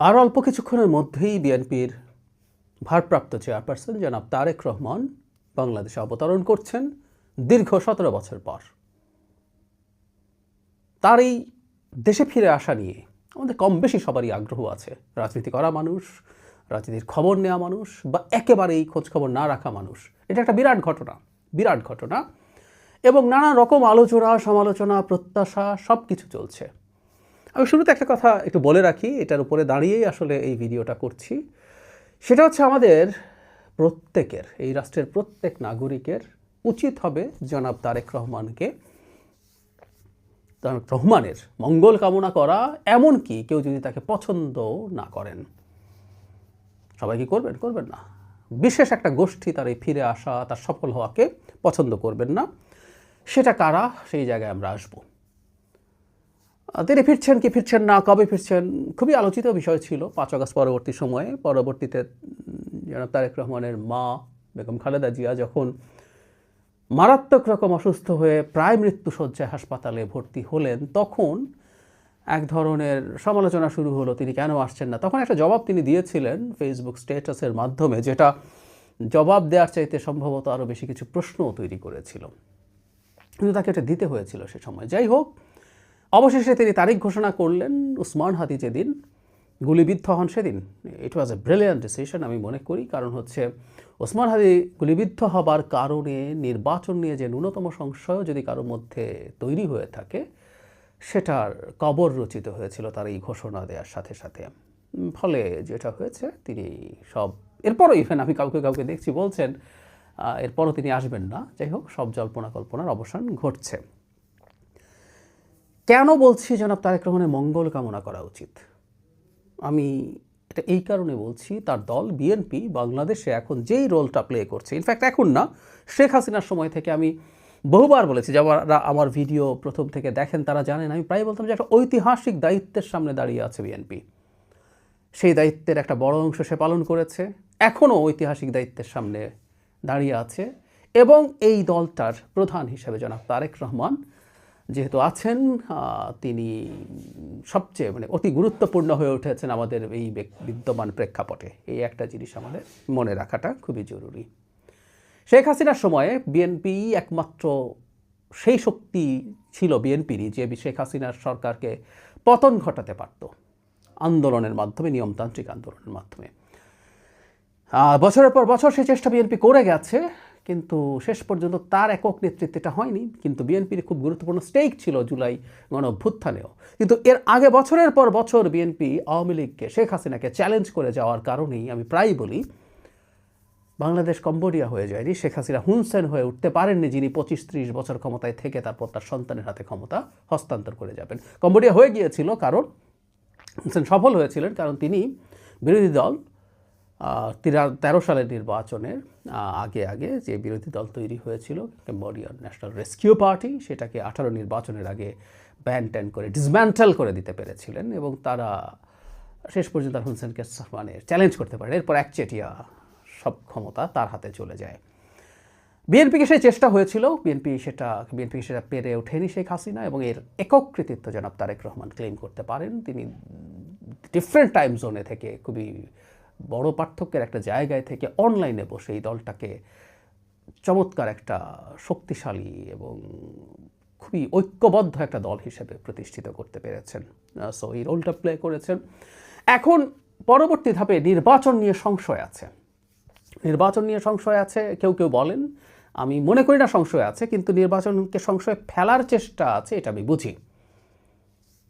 আর অল্প কিছুক্ষণের মধ্যেই বিএনপির ভারপ্রাপ্ত চেয়ারপারসন জনাব তারেক রহমান বাংলাদেশে অবতরণ করছেন দীর্ঘ 17 বছর পর। তার এই দেশে ফিরে আসা নিয়ে আমাদের কম বেশি সবারই আগ্রহ আছে। রাজনীতি করা মানুষ, রাজনীতির খবর নেওয়া মানুষ, বা একেবারেই খোঁজখবর না রাখা মানুষ। এটা একটা বিরাট ঘটনা এবং নানা রকম আলোচনা, সমালোচনা, প্রত্যাশা সব কিছু চলছে। আমি শুরুতে একটা কথা একটু বলে রাখি, এটার উপরে দাঁড়িয়েই আসলে এই ভিডিওটা করছি। সেটা হচ্ছে আমাদের প্রত্যেকের, এই রাষ্ট্রের প্রত্যেক নাগরিকের উচিত হবে জনাব তারেক রহমানের মঙ্গল কামনা করা, এমনকি কেউ যদি তাকে পছন্দ না করেন। সবাই কি করবেন না। বিশেষ একটা গোষ্ঠী তার এই ফিরে আসা, তার সফল হওয়াকে পছন্দ করবেন না। সেটা কারা, সেই জায়গায় আমরা আসবো। তিনি ফিরছেন কি ফিরছেন না, কবে ফিরছেন, খুবই আলোচিত বিষয় ছিল 5 আগস্ট পরবর্তী সময়ে। পরবর্তীতে জনাব তারেক রহমানের মা বেগম খালেদা জিয়া যখন মারাত্মক রকম অসুস্থ হয়ে প্রায় মৃত্যুশয্যায় হাসপাতালে ভর্তি হলেন, তখন এক ধরনের সমালোচনা শুরু হলো, তিনি কেন আসছেন না। তখন একটা জবাব তিনি দিয়েছিলেন ফেসবুক স্ট্যাটাসের মাধ্যমে, যেটা জবাব দেওয়ার চাইতে সম্ভবত আরও বেশি কিছু প্রশ্নও তৈরি করেছিল, কিন্তু তাকে এটা দিতে হয়েছিল সে সময়। যাই হোক, অবশেষে তিনি তারিখ ঘোষণা করলেন ওসমান হাদি যেদিন গুলিবিদ্ধ হন সেদিন। ইট ওয়াজ এ ব্রিলিয়ান্ট ডিসিশন আমি মনে করি। কারণ হচ্ছে ওসমান হাদি গুলিবিদ্ধ হবার কারণে নির্বাচন নিয়ে যে ন্যূনতম সংশয় যদি কারোর মধ্যে তৈরি হয়ে থাকে, সেটার কবর রচিত হয়েছিল তার এই ঘোষণা দেওয়ার সাথে সাথে। ফলে যেটা হয়েছে, তিনি সব এরপরও ইভেন আমি কাউকে দেখছি বলছেন এরপরও তিনি আসবেন না। যাই হোক, সব জল্পনা কল্পনার অবসান ঘটছে। কেন বলছি জনাব তারেক রহমানের মঙ্গল কামনা করা উচিত? আমি এটা এই কারণে বলছি, তার দল বিএনপি বাংলাদেশে এখন যেই রোলটা প্লে করছে, ইনফ্যাক্ট এখন না, শেখ হাসিনার সময় থেকে আমি বহুবার বলেছি, যারা আমার ভিডিও প্রথম থেকে দেখেন তারা জানেন, আমি প্রায় বলতাম যে একটা ঐতিহাসিক দায়িত্বের সামনে দাঁড়িয়ে আছে বিএনপি। সেই দায়িত্বের একটা বড় অংশ সে পালন করেছে, এখনও ঐতিহাসিক দায়িত্বের সামনে দাঁড়িয়ে আছে। এবং এই দলটার প্রধান হিসেবে জনাব তারেক রহমান যেহেতু আছেন, তিনি সবচেয়ে অতি গুরুত্বপূর্ণ হয়ে উঠেছেন আমাদের এই বিদ্যমান প্রেক্ষাপটে। এই একটা জিনিস আমাদের মনে রাখাটা খুবই জরুরি। শেখ হাসিনার সময়ে বিএনপি একমাত্র সেই শক্তি ছিল বিএনপিরই, যে শেখ হাসিনার সরকারকে পতন ঘটাতে পারত আন্দোলনের মাধ্যমে, নিয়মতান্ত্রিক আন্দোলনের মাধ্যমে। বছরের পর বছর সেই চেষ্টা বিএনপি করে গেছে, কিন্তু শেষ পর্যন্ত তার একক নেতৃত্বটা হয়নি। কিন্তু বিএনপির খুব গুরুত্বপূর্ণ স্টেক ছিল জুলাই গণঅভ্যুত্থানেও। কিন্তু এর আগে বছরের পর বছর বিএনপি আওয়ামী লীগকে, শেখ হাসিনাকে চ্যালেঞ্জ করে যাওয়ার কারণেই আমি প্রায়ই বলি, বাংলাদেশ কম্বোডিয়া হয়ে যায়নি। শেখ হাসিনা হুন সেন হয়ে উঠতে পারেননি, যিনি 25-30 বছর ক্ষমতায় থেকে তারপর তার সন্তানের হাতে ক্ষমতা হস্তান্তর করে যাবেন। কম্বোডিয়া হয়ে গিয়েছিল কারণ হুন সেন সফল হয়েছিলেন, কারণ তিনি বিরোধী দল 13 সালের নির্বাচনের আগে যে বিরোধী দল তৈরি হয়েছিল কম্বোডিয়ান ন্যাশনাল রেস্কিউ পার্টি, সেটাকে 18 নির্বাচনের আগে ব্যান করে ডিসম্যান্টেল করে দিতে পেরেছিলেন, এবং তারা শেষ পর্যন্ত হুন সেনকে চ্যালেঞ্জ করতে পারেন। এরপর একচেটিয়া সব ক্ষমতা তার হাতে চলে যায়। বিএনপিকে সেই চেষ্টা হয়েছিল, বিএনপি সেটা পেরে ওঠেনি শেখ হাসিনা, এবং এর একক কৃতিত্ব জনাব তারেক রহমান ক্লেম করতে পারেন। তিনি ডিফারেন্ট টাইম জোনে থেকে, খুবই বড় পার্থক্যের একটা জায়গায় থেকে অনলাইনে বসে এই দলটাকে চমৎকার একটা শক্তিশালী এবং খুবই ঐক্যবদ্ধ একটা দল হিসেবে প্রতিষ্ঠিত করতে পেরেছেন। সো এই রোলটা প্লে করেছেন। এখন পরবর্তী ধাপে নির্বাচন নিয়ে সংশয় আছে। কেউ বলেন, আমি মনে করি না সংশয় আছে, কিন্তু নির্বাচনকে সংশয়ে ফেলার চেষ্টা আছে, এটা আমি বুঝি।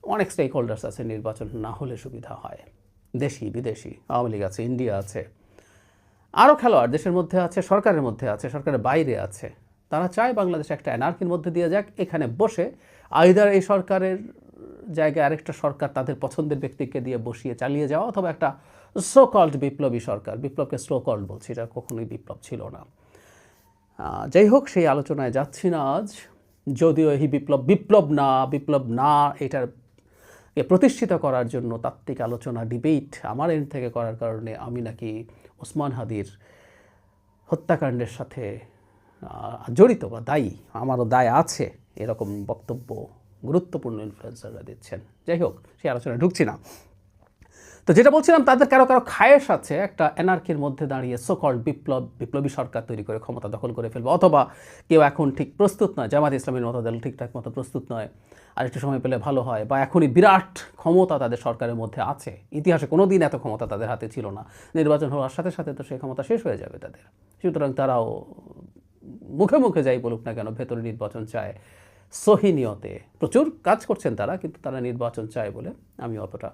অনেক স্টেক হোল্ডার্স আছে, নির্বাচন না হলে সুবিধা হয়, দেশি বিদেশি, আওয়ামী লীগ আছে, ইন্ডিয়া আছে, আরও খেলোয়াড় দেশের মধ্যে আছে, সরকারের মধ্যে আছে, সরকারের বাইরে আছে। তারা চায় বাংলাদেশ একটা অ্যানার্কির মধ্যে দিয়ে যাক, এখানে বসে আইদার এই সরকারের জায়গায় আরেকটা সরকার তাদের পছন্দের ব্যক্তিকে দিয়ে বসিয়ে চালিয়ে যাওয়া, অথবা একটা সো কল্ড বিপ্লবী সরকার। বিপ্লবকে স্লো কল্ড বলছি, এটা কখনোই বিপ্লব ছিল না। যাই হোক, সেই আলোচনায় যাচ্ছি না আজ। যদিও এই বিপ্লব না এটার প্রতিষ্ঠিত করার জন্য তাত্ত্বিক আলোচনা, ডিবেট আমার এন্ড থেকে করার কারণে আমি নাকি ওসমান হাদির হত্যাকাণ্ডের সাথে জড়িত বা দায়ী, আমারও দায় আছে, এরকম বক্তব্য গুরুত্বপূর্ণ ইনফ্লুয়েন্সাররা দিচ্ছেন। যাই হোক, সেই আলোচনায় ঢুকছি না। তো যেটা বলছিলাম, তাদের কারো কারো খায়েশ আছে একটা এনার্কির মধ্যে দাঁড়িয়ে সোকল্ড বিপ্লবী সরকার তৈরি করে ক্ষমতা দখল করে ফেলবে, অথবা কেউ এখন ঠিক প্রস্তুত নয়, জামাত ইসলামের মতো দল ঠিকঠাক মতো প্রস্তুত নয়, আর একটু সময় পেলে ভালো হয়, বা এখনই বিরাট ক্ষমতা তাদের সরকারের মধ্যে আছে, ইতিহাসে কোনো দিন এত ক্ষমতা তাদের হাতে ছিল না, নির্বাচন হওয়ার সাথে সাথে তো সেই ক্ষমতা শেষ হয়ে যাবে তাদের, সুতরাং তারাও মুখে মুখে যাই বলুক না কেন ভেতরে নির্বাচন চায়, সহি নিয়তে প্রচুর কাজ করছেন তারা, কিন্তু তারা নির্বাচন চায় বলে আমি অতটা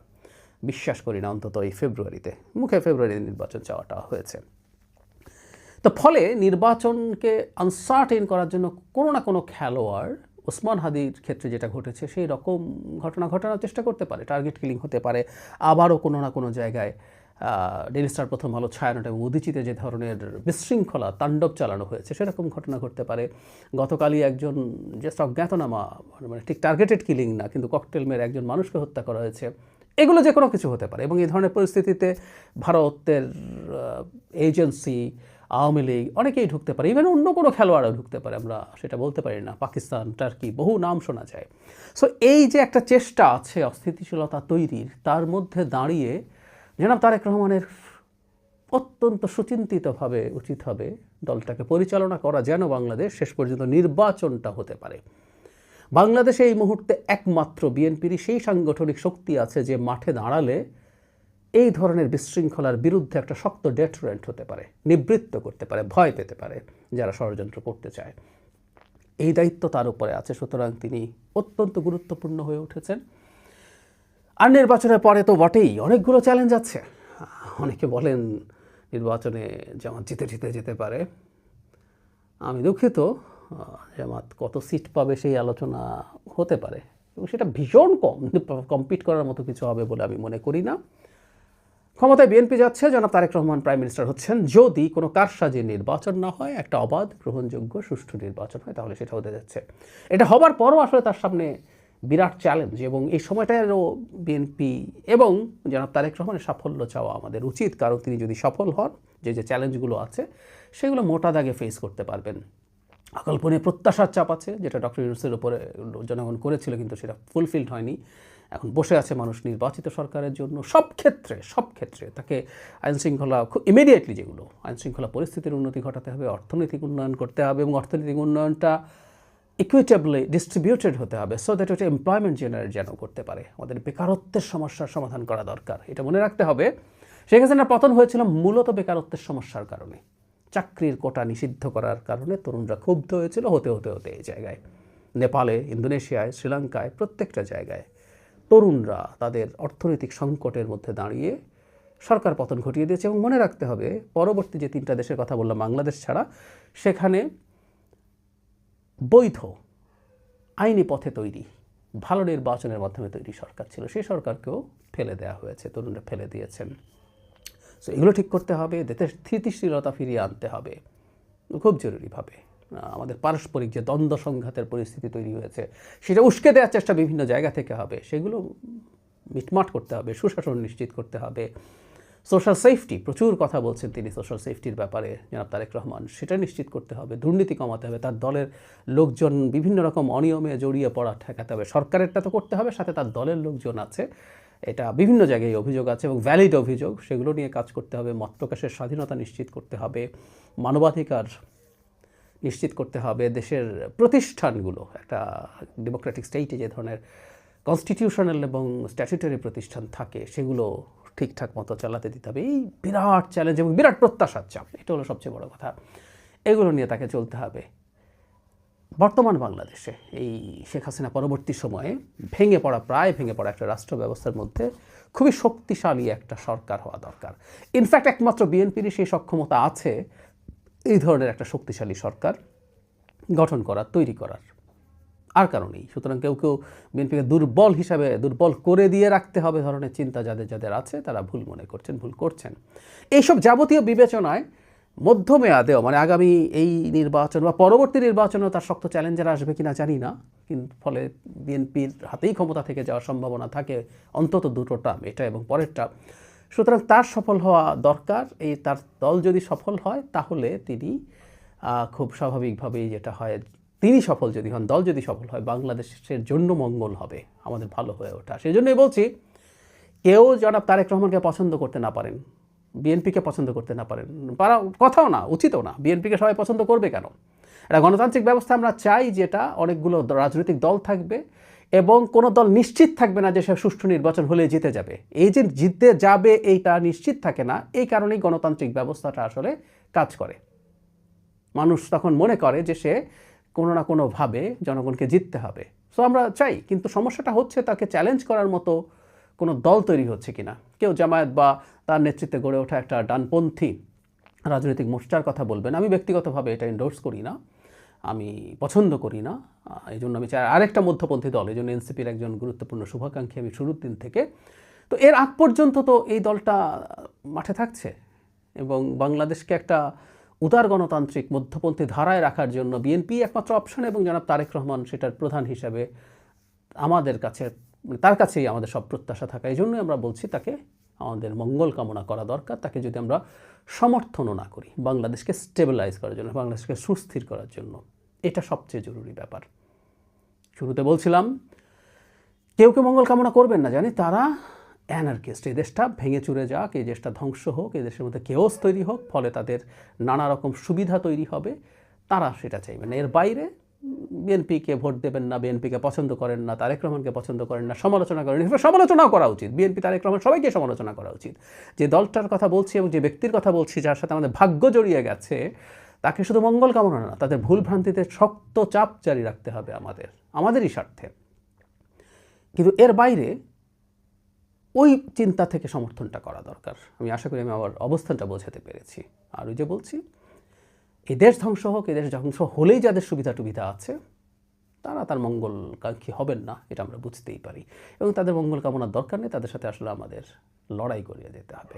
বিশ্বাস করি না, অন্তত এই ফেব্রুয়ারিতে, মুখে ফেব্রুয়ারিতে নির্বাচন চাওয়াটা হয়েছে। তো ফলে নির্বাচনকে আনসার্টেন করার জন্য কোনো না কোনো খেলোয়াড়, ওসমান হাদির ক্ষেত্রে যেটা ঘটেছে সেই রকম ঘটনা ঘটানোর চেষ্টা করতে পারে, টার্গেট কিলিং হতে পারে, আবারও কোনো না কোনো জায়গায় ডেইলি স্টার, প্রথম আলো, ছায়ানট এবং উদীচিতে যে ধরনের বিশৃঙ্খলা তাণ্ডব চালানো হয়েছে সেরকম ঘটনা ঘটতে পারে। গতকালই একজন জাস্ট অজ্ঞাতনামা, মানে ঠিক টার্গেটেড কিলিং না, কিন্তু ককটেল মেরে একজন মানুষকে হত্যা করা হয়েছে, এগুলো যে কোনো কিছু হতে পারে। এবং এই ধরনের পরিস্থিতিতে ভারতের এজেন্সি, আওয়ামী লীগ অনেকেই ঢুকতে পারে, ইভেন অন্য কোনো খেলোয়াড়ও ঢুকতে পারে, আমরা সেটা বলতে পারি না, পাকিস্তান, টার্কি, বহু নাম শোনা যায়। সো এই যে একটা চেষ্টা আছে অস্থিতিশীলতা তৈরির, তার মধ্যে দাঁড়িয়ে জনাব তারেক রহমানের অত্যন্ত সুচিন্তিতভাবে উচিত হবে দলটাকে পরিচালনা করা, যেন বাংলাদেশ শেষ পর্যন্ত নির্বাচনটা হতে পারে। বাংলাদেশে এই মুহূর্তে একমাত্র বিএনপিরই সেই সাংগঠনিক শক্তি আছে যে মাঠে দাঁড়ালে এই ধরনের বিশৃঙ্খলার বিরুদ্ধে একটা শক্ত ডেটারেন্ট হতে পারে, নিবৃত্ত করতে পারে, ভয় পেতে পারে যারা ষড়যন্ত্র করতে চায়। এই দায়িত্ব তার উপরে আছে, সুতরাং তিনি অত্যন্ত গুরুত্বপূর্ণ হয়ে উঠেছেন। আর নির্বাচনের পরে তো বটেই অনেকগুলো চ্যালেঞ্জ আছে। অনেকে বলেন নির্বাচনে জামাত জিতে যেতে পারে। আমি দুঃখিত, জামাত কত সিট পাবে সেই আলোচনা হতে পারে, এবং সেটা ভীষণ কম, কম্পিট করার মতো কিছু হবে বলে আমি মনে করি না। ক্ষমতায় বিএনপি যাচ্ছে, জনাব তারেক রহমান প্রাইম মিনিস্টার হচ্ছেন, যদি কোনো কারসাজি নির্বাচন না হয়, একটা অবাধ, গ্রহণযোগ্য, সুষ্ঠু নির্বাচন হয়, তাহলে সেটা হতে যাচ্ছে। এটা হবার পরও আসলে তার সামনে বিরাট চ্যালেঞ্জ, এবং এই সময়টারও বিএনপি এবং জনাব তারেক রহমানের সাফল্য চাওয়া আমাদের উচিত, কারণ তিনি যদি সফল হন, যে চ্যালেঞ্জগুলো আছে সেগুলো মোটা দাগে ফেস করতে পারবেন। অকল্পনীয় প্রত্যাশার চাপ আছে, যেটা ডক্টর ইউনূসের উপরে জনগণ করেছিল, কিন্তু সেটা ফুলফিলড হয়নি। এখন বসে আছে মানুষ নির্বাচিত সরকারের জন্য। সব ক্ষেত্রে তাকে আইনশৃঙ্খলা, খুব ইমিডিয়েটলি যেগুলো আইনশৃঙ্খলা পরিস্থিতির উন্নতি ঘটাতে হবে, অর্থনৈতিক উন্নয়ন করতে হবে, এবং অর্থনৈতিক উন্নয়নটা ইকুইটেবলি ডিস্ট্রিবিউটেড হতে হবে, সো দ্যাট ওটা এমপ্লয়মেন্ট জেনারেট যেন করতে পারে। আমাদের বেকারত্বের সমস্যার সমাধান করা দরকার, এটা মনে রাখতে হবে। শেখ হাসিনার পতন হয়েছিল মূলত বেকারত্বের সমস্যার কারণে, চাকরির কোটা নিষিদ্ধ করার কারণে তরুণরা ক্ষুব্ধ হয়েছিল, হতে এই জায়গায়, নেপালে, ইন্দোনেশিয়ায়, শ্রীলঙ্কায়, প্রত্যেকটা জায়গায় তরুণরা তাদের অর্থনৈতিক সংকটের মধ্যে দাঁড়িয়ে সরকার পতন ঘটিয়ে দিয়েছে। এবং মনে রাখতে হবে, পরবর্তী যে 3টা দেশের কথা বললাম বাংলাদেশ ছাড়া, সেখানে বৈধ আইনি পথে তৈরি, ভালো নির্বাচনের মাধ্যমে তৈরি সরকার ছিল, সেই সরকারকেও ফেলে দেওয়া হয়েছে, তরুণরা ফেলে দিয়েছেন। সো এগুলো ঠিক করতে হবে, দেশের স্থিতিশীলতা ফিরিয়ে আনতে হবে খুব জরুরিভাবে। আমাদের পারস্পরিক যে দ্বন্দ্ব সংঘাতের পরিস্থিতি তৈরি হয়েছে, সেটা উস্কে দেওয়ার চেষ্টা বিভিন্ন জায়গা থেকে হবে, সেগুলো মিটমাট করতে হবে, সুশাসন নিশ্চিত করতে হবে। সোশ্যাল সেফটি, প্রচুর কথা বলছেন তিনি সোশ্যাল সেফটির ব্যাপারে জনাব তারেক রহমান, সেটা নিশ্চিত করতে হবে। দুর্নীতি কমাতে হবে, তার দলের লোকজন বিভিন্ন রকম অনিয়মে জড়িয়ে পড়া ঠেকাতে হবে। সরকারেরটা তো করতে হবে, সাথে তার দলের লোকজন আছে, এটা বিভিন্ন জায়গায় অভিযোগ আছে এবং ভ্যালিড অভিযোগ, সেগুলো নিয়ে কাজ করতে হবে। মত প্রকাশের স্বাধীনতা নিশ্চিত করতে হবে, মানবাধিকার নিশ্চিত করতে হবে। দেশের প্রতিষ্ঠানগুলো, একটা ডেমোক্রেটিক স্টেটে যে ধরনের কনস্টিটিউশনাল এবং স্ট্যাচুটরি প্রতিষ্ঠান থাকে, সেগুলো ঠিকঠাক মতো চালাতে দিতে হবে। এই বিরাট চ্যালেঞ্জ এবং বিরাট প্রত্যাশার চাপ, এটা হলো সবচেয়ে বড় কথা, এগুলো নিয়ে তাকে চলতে হবে। বর্তমান বাংলাদেশে এই শেখ হাসিনা পরবর্তী সময়ে প্রায় ভেঙে পড়া একটা রাষ্ট্র ব্যবস্থার মধ্যে খুবই শক্তিশালী একটা সরকার হওয়া দরকার। ইনফ্যাক্ট একমাত্র বিএনপিরই সেই সক্ষমতা আছে এই ধরনের একটা শক্তিশালী সরকার গঠন করার, তৈরি করার, আর কারণেই। সুতরাং কেউ বিএনপিকে দুর্বল করে দিয়ে রাখতে হবে ধরনের চিন্তা যাদের আছে, তারা ভুল করছেন। এইসব যাবতীয় বিবেচনায় মধ্যমেয়াদেও, মানে আগামী এই নির্বাচন বা পরবর্তী নির্বাচনেও তার শক্ত চ্যালেঞ্জার আসবে কিনা জানি না, কিন্তু ফলে বিএনপির হাতেই ক্ষমতা থেকে যাওয়ার সম্ভাবনা থাকে অন্তত 2টো টার্ম, এটা এবং পরেরটা। সুতরাং তার সফল হওয়া দরকার। তার দল যদি সফল হয়, তাহলে তিনি খুব স্বাভাবিকভাবেই যেটা হয়, তিনি সফল যদি হন, দল যদি সফল হয়, বাংলাদেশের জন্য মঙ্গল হবে, আমাদের ভালো হয়ে ওঠা। সেই জন্যই বলছি, কেউ জনাব তারেক রহমানকে পছন্দ করতে না পারেন, বিএনপিকে পছন্দ করতে না পারেন, কথাও না, উচিতও না। বিএনপিকে সবাই পছন্দ করবে কেন? একটা গণতান্ত্রিক ব্যবস্থা আমরা চাই যেটা অনেকগুলো রাজনৈতিক দল থাকবে এবং কোনো দল নিশ্চিত থাকবে না যে সে সুষ্ঠু নির্বাচন হলে জিতে যাবে। এই যে জিততে যাবে এইটা নিশ্চিত থাকে না, এই কারণেই গণতান্ত্রিক ব্যবস্থাটা আসলে কাজ করে। মানুষ তখন মনে করে যে সে কোনো না কোনোভাবে জনগণকে জিততে হবে। সো আমরা চাই, কিন্তু সমস্যাটা হচ্ছে তাকে চ্যালেঞ্জ করার মতো কোনো দল তৈরি হচ্ছে কিনা। কেউ জামায়াত বা তার নেতৃত্বে গড়ে ওঠা একটা ডানপন্থী রাজনৈতিক মোর্চার কথা বলবেন, আমি ব্যক্তিগতভাবে এটা এন্ডোর্স করি না, আমি পছন্দ করি না। এই জন্য আমি চাই আরেকটা মধ্যপন্থী দল, এই জন্য এনসিপির একজন গুরুত্বপূর্ণ শুভাকাঙ্ক্ষী আমি শুরুর দিন থেকে। তো এর আগ পর্যন্ত তো এই দলটা মাঠে থাকছে এবং বাংলাদেশকে একটা উদার গণতান্ত্রিক মধ্যপন্থী ধারায় রাখার জন্য বিএনপি একমাত্র অপশন এবং জনাব তারেক রহমান সেটার প্রধান হিসাবে আমাদের কাছে, তার কাছেই আমাদের সব প্রত্যাশা থাকা। এই জন্যই আমরা বলছি তাকে আমাদের মঙ্গল কামনা করা দরকার। তাকে যদি আমরা সমর্থনও না করি বাংলাদেশকে স্টেবিলাইজ করার জন্য, বাংলাদেশকে সুস্থির করার জন্য, এটা সবচেয়ে জরুরি ব্যাপার। শুরুতে বলছিলাম কেউ কেউ মঙ্গল কামনা করবেন না জানি, তারা অ্যানার্কিস্ট। এই দেশটা ভেঙে চুরে যাক, এই দেশটা ধ্বংস হোক, এই দেশের মধ্যে কেওস তৈরি হোক, ফলে তাদের নানা রকম সুবিধা তৈরি হবে, তারা সেটা চাইবেন। এর বাইরে বিএনপিকে ভোট দেবেন না, বিএনপিকে পছন্দ করেন না, তারেক রহমানকে পছন্দ করেন না, সমালোচনা করেন, সমালোচনাও করা উচিত। বিএনপি তারেক রহমান সবাইকে সমালোচনা করা উচিত। যে দলটার কথা বলছি এবং যে ব্যক্তির কথা বলছি যার সাথে আমাদের ভাগ্য জড়িয়ে গেছে, তাকে শুধু মঙ্গল কামনা না, তাদের ভুল ভ্রান্তিতে শক্ত চাপ জারি রাখতে হবে আমাদেরই স্বার্থে। কিন্তু এর বাইরে ওই চিন্তা থেকে সমর্থনটা করা দরকার। আমি আশা করি আমি আমার অবস্থানটা বোঝাতে পেরেছি। আর ওই যে বলছি, এই দেশ ধ্বংস হোক, এই দেশ ধ্বংস হলেই যাদের সুবিধা টুবিধা আছে তারা তার মঙ্গলকাঙ্ক্ষী হবেন না, এটা আমরা বুঝতেই পারি। এবং তাদের মঙ্গল কামনার দরকার নেই, তাদের সাথে আসলে আমাদের লড়াই করিয়ে যেতে হবে।